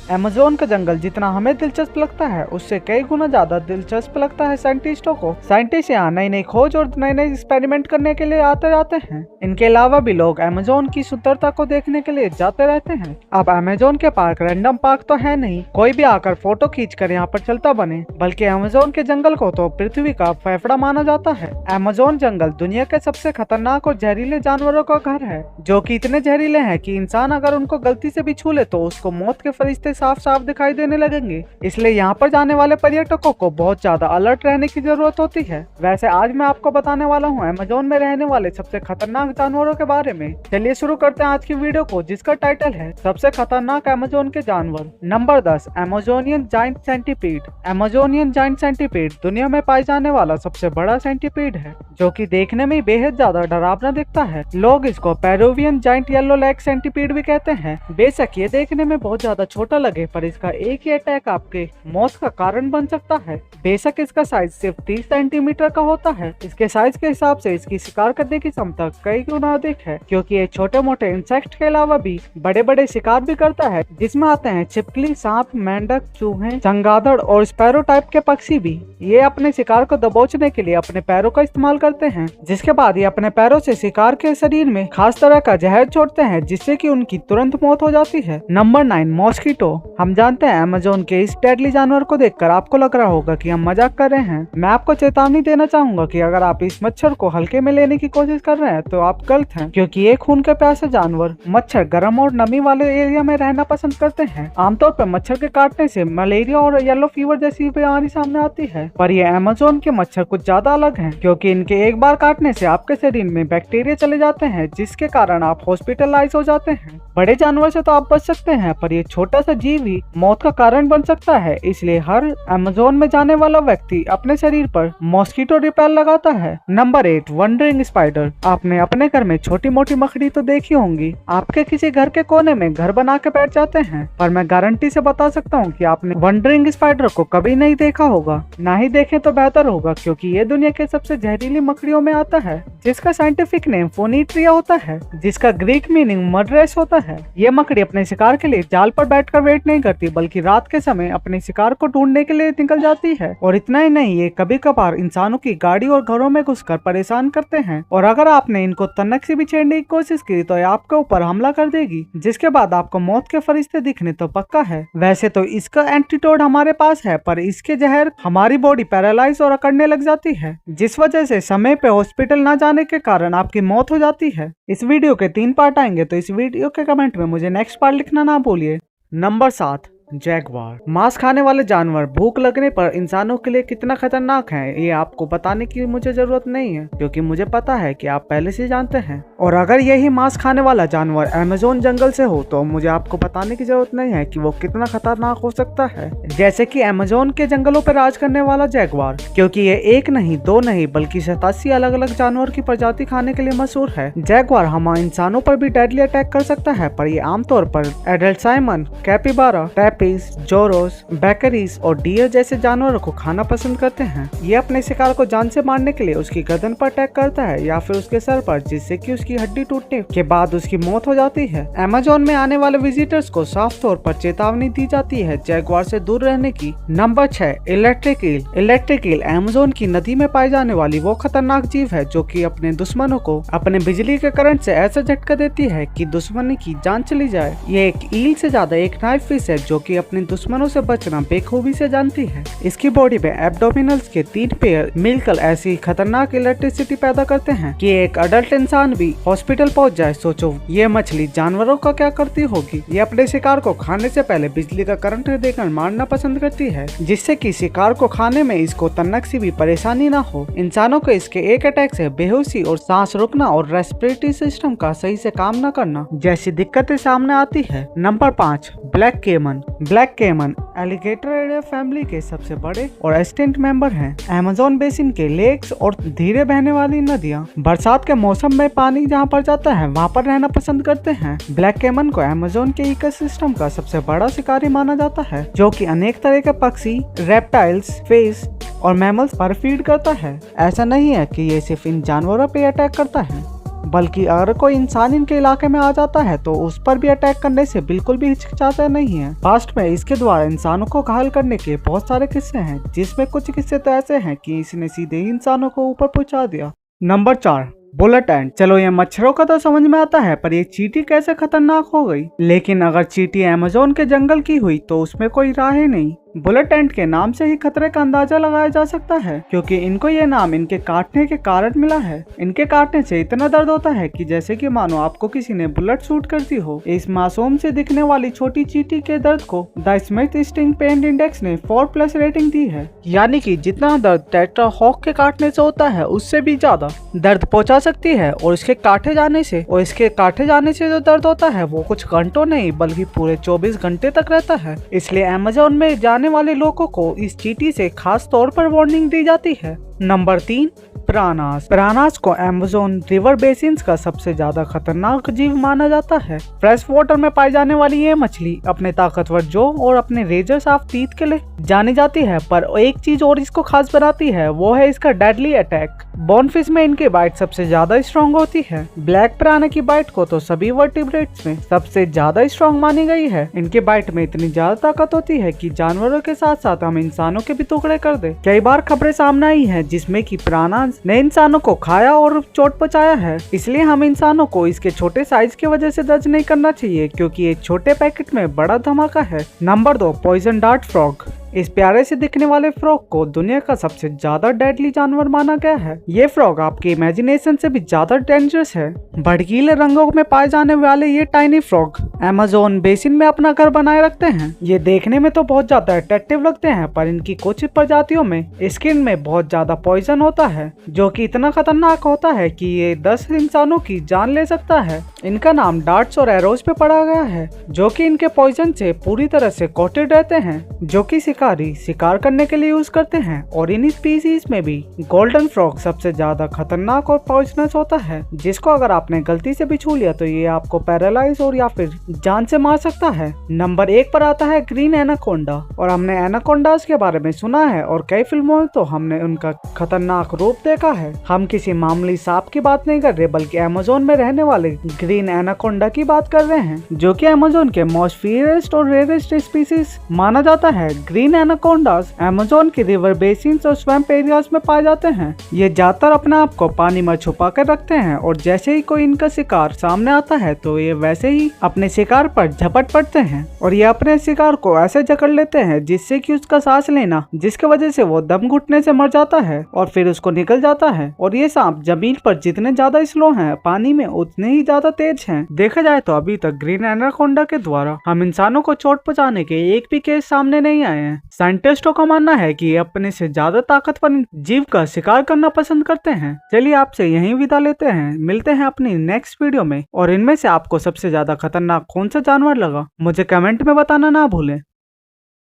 Amazon का जंगल जितना हमें दिलचस्प लगता है उससे कई गुना ज्यादा दिलचस्प लगता है साइंटिस्टों को। साइंटिस्ट यहाँ नई नई खोज और नए नए एक्सपेरिमेंट करने के लिए आते रहते हैं। इनके अलावा भी लोग अमेज़न की सुंदरता को देखने के लिए जाते रहते हैं। अब अमेज़न के पार्क रैंडम पार्क तो है नहीं, कोई भी आकर फोटो खींच कर यहाँ पर चलता बने, बल्कि अमेज़न के जंगल को तो पृथ्वी का फेफड़ा माना जाता है। अमेज़न जंगल दुनिया के सबसे खतरनाक और जहरीले जानवरों का घर है, जो कि इतने जहरीले हैं कि इंसान अगर उनको गलती से भी छू ले तो उसको मौत के फरिश्ते साफ साफ दिखाई देने लगेंगे। इसलिए यहाँ पर जाने वाले पर्यटकों को बहुत ज्यादा अलर्ट रहने की जरूरत होती है। वैसे आज मैं आपको बताने वाला हूँ अमेज़न में रहने वाले सबसे खतरनाक जानवरों के बारे में। चलिए शुरू करते हैं आज की वीडियो को, जिसका टाइटल है सबसे खतरनाक अमेज़न के जानवर। Number 10, Amazonian giant centipede. Amazonian giant centipede दुनिया में पाए जाने वाला सबसे बड़ा सेंटीपीड है, जो कि देखने में बेहद ज्यादा डरावना दिखता है। लोग इसको Peruvian giant yellow leg centipede भी कहते हैं। बेशक ये देखने में बहुत ज्यादा छोटा लगे, पर इसका एक ही अटैक आपके मौत का कारण बन सकता है। बेशक इसका साइज सिर्फ 30 सेंटीमीटर का होता है। इसके साइज के हिसाब से इसकी शिकार करने की क्षमता कई गुना अधिक है, क्योंकि ये छोटे मोटे इंसेक्ट के अलावा भी बड़े बड़े शिकार भी करता है, जिसमें आते हैं छिपकली, सांप, मेंढक, चूहे, चमगादड़ और स्पैरो टाइप के पक्षी भी। ये अपने शिकार को दबोचने के लिए अपने पैरों का इस्तेमाल करते हैं, जिसके बाद ये अपने पैरों से शिकार के शरीर में खास तरह का जहर छोड़ते हैं, जिससे कि उनकी तुरंत मौत हो जाती है। Number 9, mosquito. हम जानते हैं अमेज़न के इस डेडली जानवर को देखकर आपको लग रहा होगा कि हम मजाक कर रहे हैं। मैं आपको चेतावनी देना चाहूंगा कि अगर आप इस मच्छर को हल्के में लेने की कोशिश कर रहे हैं तो आप गलत हैं, क्योंकि ये खून के प्यासे जानवर मच्छर गर्म और नमी वाले एरिया में रहना पसंद करते हैं। आमतौर पर मच्छर के काटने से मलेरिया और येलो फीवर जैसी बीमारी सामने आती है, पर ये अमेज़न के मच्छर कुछ ज्यादा अलग हैं, क्योंकि इनके एक बार काटने से आपके शरीर में बैक्टीरिया चले जाते हैं, जिसके कारण आप हॉस्पिटलाइज हो जाते हैं। बड़े जानवर से तो आप बच सकते हैं, पर ये छोटा सा जीव ही मौत का कारण बन सकता है। इसलिए हर अमेज़न में जाने वाला व्यक्ति अपने शरीर पर मॉस्किटो रिपेल लगाता है। Number 8, wondering spider. आपने अपने घर में छोटी मोटी मकड़ी तो देखी होंगी। आपके किसी घर के कोने में घर बना के बैठ जाते हैं, पर मैं गारंटी से बता सकता हूँ कि आपने वंडरिंग स्पाइडर को कभी नहीं देखा होगा। ना ही देखें तो बेहतर होगा, क्योंकि ये दुनिया के सबसे जहरीली मकड़ियों में आता है, जिसका साइंटिफिक नेम फोनिट्रिया होता है, जिसका ग्रीक मीनिंग मर्डरेस होता है। ये मकड़ी अपने शिकार के लिए जाल पर बैठकर वेट नहीं करती, बल्कि रात के समय अपने शिकार को ढूंढने के लिए निकल जाती है। और इतना ही नहीं, ये कभी कभार इंसानों की गाड़ी और घरों में घुसकर परेशान करते हैं, और अगर आपने इनको तनक से भी छेड़ने की कोशिश की तो ये आपके ऊपर हमला कर देगी, जिसके बाद आपको मौत के फरिश्ते दिखने तो पक्का है। वैसे तो इसका एंटीडोट हमारे पास है, पर इसके जहर हमारी बॉडी पैरालाइज और अकड़ने लग जाती है, जिस वजह से समय पे हॉस्पिटल न जाने के कारण आपकी मौत हो जाती है। इस वीडियो के 3 पार्ट आएंगे, तो इस वीडियो के कमेंट में मुझे नेक्स्ट पार्ट लिखना ना भूलिए। Number 7, Jaguar. मांस खाने वाले जानवर भूख लगने पर इंसानों के लिए कितना खतरनाक है, ये आपको बताने की मुझे जरूरत नहीं है, क्योंकि मुझे पता है कि आप पहले से जानते हैं। और अगर यही मांस खाने वाला जानवर अमेज़न जंगल से हो तो मुझे आपको बताने की जरूरत नहीं है कि वो कितना खतरनाक हो सकता है। जैसे कि अमेज़न के जंगलों पर राज करने वाला जैगवार, क्योंकि ये एक नहीं, दो नहीं, बल्कि 87 अलग अलग जानवर की प्रजाति खाने के लिए मशहूर है। जैगवार हम इंसानों पर भी डेडली अटैक कर सकता है, पर ये आमतौर पर एडल्ट साइमन, कैपिबारा, जोरोस, बैकरीज और डियर जैसे जानवरों को खाना पसंद करते हैं। ये अपने शिकार को जान से मारने के लिए उसकी गर्दन पर अटैक करता है या फिर उसके सर पर, जिससे कि उसकी हड्डी टूटने के बाद उसकी मौत हो जाती है। अमेज़न में आने वाले विजिटर्स को साफ तौर पर चेतावनी दी जाती है जैगवार से दूर रहने की। Number 6, electric eel. Electric eel Amazon की नदी में पाई जाने वाली वो खतरनाक जीव है, जो कि अपने दुश्मनों को अपने बिजली के करंट से ऐसा झटका देती है कि दुश्मनी की जान चली जाए। ये एक ईल से ज्यादा एक नाइफ फिश है, जो कि अपने दुश्मनों से बचना बेखूबी से जानती है। इसकी बॉडी में एब्डोमिनल्स के 3 पेयर मिलकर ऐसी खतरनाक इलेक्ट्रिसिटी पैदा करते हैं कि एक अडल्ट इंसान भी हॉस्पिटल पहुंच जाए। सोचो ये मछली जानवरों का क्या करती होगी। ये अपने शिकार को खाने से पहले बिजली का करंट देकर मारना पसंद करती है, जिससे कि शिकार को खाने में इसको तनक से भी परेशानी ना हो। इंसानों को इसके एक अटैक से बेहोशी और सांस रुकना और रेस्पिरेटरी सिस्टम का सही से काम न करना जैसी दिक्कतें सामने आती है। नंबर 5, ब्लैक केमन। ब्लैक केमन एलिगेटर फैमिली के सबसे बड़े और एक्सटिंक्ट मेंबर हैं। अमेज़न बेसिन के लेक्स और धीरे बहने वाली नदियां बरसात के मौसम में पानी जहां पर जाता है वहां पर रहना पसंद करते हैं। ब्लैक केमन को अमेज़न के इकोसिस्टम का सबसे बड़ा शिकारी माना जाता है, जो कि अनेक तरह के पक्षी, रेप्टाइल्स, फिश और मैमल्स पर फीड करता है। ऐसा नहीं है कि ये सिर्फ इन जानवरों पे अटैक करता है, बल्कि अगर कोई इंसान इनके इलाके में आ जाता है तो उस पर भी अटैक करने से बिल्कुल भी हिचकिचाते नहीं है। पास्ट में इसके द्वारा इंसानों को घायल करने के बहुत सारे किस्से हैं, जिसमें कुछ किस्से तो ऐसे हैं कि इसने सीधे ही इंसानों को ऊपर पहुंचा दिया। नंबर 4, बुलेट एंट। चलो ये मच्छरों का तो समझ में आता है, पर ये चींटी कैसे खतरनाक हो गई। लेकिन अगर चींटी अमेज़न के जंगल की हुई तो उसमें कोई राह ही नहीं। बुलेट एंट के नाम से ही खतरे का अंदाजा लगाया जा सकता है, क्योंकि इनको ये नाम इनके काटने के कारण मिला है। इनके काटने से इतना दर्द होता है कि जैसे कि मानो आपको किसी ने बुलेट शूट कर दी हो। इस मासूम से दिखने वाली छोटी चींटी के दर्द को the Smith sting pain index ने 4+ रेटिंग दी है, यानी कि जितना दर्द टेट्रा हॉक के काटने से होता है उससे भी ज्यादा दर्द पहुंचा सकती है। और इसके काटे जाने से जो दर्द होता है वो कुछ घंटों नहीं बल्कि पूरे 24 घंटे तक रहता है। इसलिए अमेज़न में जाने वाले लोगों को इस चींटी से खास तौर पर वार्निंग दी जाती है। नंबर 3, पिरानास। पिरानास को अमेज़न रिवर बेसिन्स का सबसे ज्यादा खतरनाक जीव माना जाता है। फ्रेश वाटर में पाई जाने वाली ये मछली अपने ताकतवर जौ और अपने रेजर साफ टीथ के लिए जानी जाती है, पर एक चीज और इसको खास बनाती है, वो है इसका डेडली अटैक। बोनफिश में इनकी बाइट सबसे ज्यादा स्ट्रॉन्ग होती है। ब्लैक पिराना की बाइट को तो सभी वर्टिब्रेट्स में सबसे ज्यादा स्ट्रॉन्ग मानी गई है। इनके बाइट में इतनी ज्यादा ताकत होती है कि जानवरों के साथ साथ हम इंसानों के भी टुकड़े कर दे। कई बार खबरें सामने आई है जिसमें कि पिरानास ने इंसानों को खाया और चोट पहुंचाया है। इसलिए हम इंसानों को इसके छोटे साइज की वजह से जज नहीं करना चाहिए, क्योंकि ये छोटे पैकेट में बड़ा धमाका है। Number 2, poison dart frog. इस प्यारे से दिखने वाले फ्रॉग को दुनिया का सबसे ज्यादा डेडली जानवर माना गया है। ये फ्रॉग आपके इमेजिनेशन से भी ज्यादा डेंजरस है। भड़कीले रंगों में पाए जाने वाले ये टाइनी फ्रॉग अमेज़न बेसिन में अपना घर बनाए रखते हैं। ये देखने में तो बहुत ज्यादा अट्रैक्टिव लगते हैं, पर इनकी कुछ प्रजातियों में स्किन में बहुत ज्यादा पॉइजन होता है, जो कि इतना खतरनाक होता है कि ये 10 इंसानों की जान ले सकता है। इनका नाम डार्ट्स और एरोज पे पड़ा गया है, जो कि इनके पॉइजन से पूरी तरह से कोटेड रहते हैं, जो कि शिकार करने के लिए यूज करते हैं। और इन स्पीसीज में भी गोल्डन फ्रॉग सबसे ज्यादा खतरनाक और पॉइजनस होता है, जिसको अगर आपने गलती से भी छू लिया तो ये आपको पैरालाइज और या फिर जान से मार सकता है। नंबर 1 पर आता है ग्रीन एनाकोंडा। और हमने एनाकोंडास के बारे में सुना है और कई फिल्मों में तो हमने उनका खतरनाक रूप देखा है। हम किसी मामूली सांप की बात नहीं कर रहे, बल्कि अमेज़न में रहने वाले ग्रीन एनाकोंडा की बात कर रहे हैं, जो कि अमेज़न के मोस्ट फियरेस्ट और रेयरेस्ट स्पीसीज माना जाता है। ग्रीन एनाकोंडास अमेज़न की रिवर बेसिन्स और स्वैम्प एरियाज में पाए जाते हैं। ये ज्यादातर अपने आप को पानी में छुपा कर रखते हैं, और जैसे ही कोई इनका शिकार सामने आता है तो ये वैसे ही अपने शिकार पर झपट पड़ते हैं, और ये अपने शिकार को ऐसे जकड़ लेते हैं जिससे कि उसका सांस लेना, जिसके वजह से वो दम घुटने से मर जाता है और फिर उसको निकल जाता है। और ये सांप जमीन पर जितने ज्यादा स्लो हैं, पानी में उतने ही ज्यादा तेज हैं। देखा जाए तो अभी तक ग्रीन एनाकोंडा के द्वारा हम इंसानों को चोट पहुंचाने के एक भी केस सामने नहीं आए हैं। साइंटिस्टों का मानना है कि ये अपने से ज्यादा ताकतवर जीव का शिकार करना पसंद करते हैं। चलिए आपसे यहीं विदा लेते हैं, मिलते हैं अपनी नेक्स्ट वीडियो में। और इनमें से आपको सबसे ज्यादा खतरनाक कौन सा जानवर लगा मुझे कमेंट में बताना ना भूलें।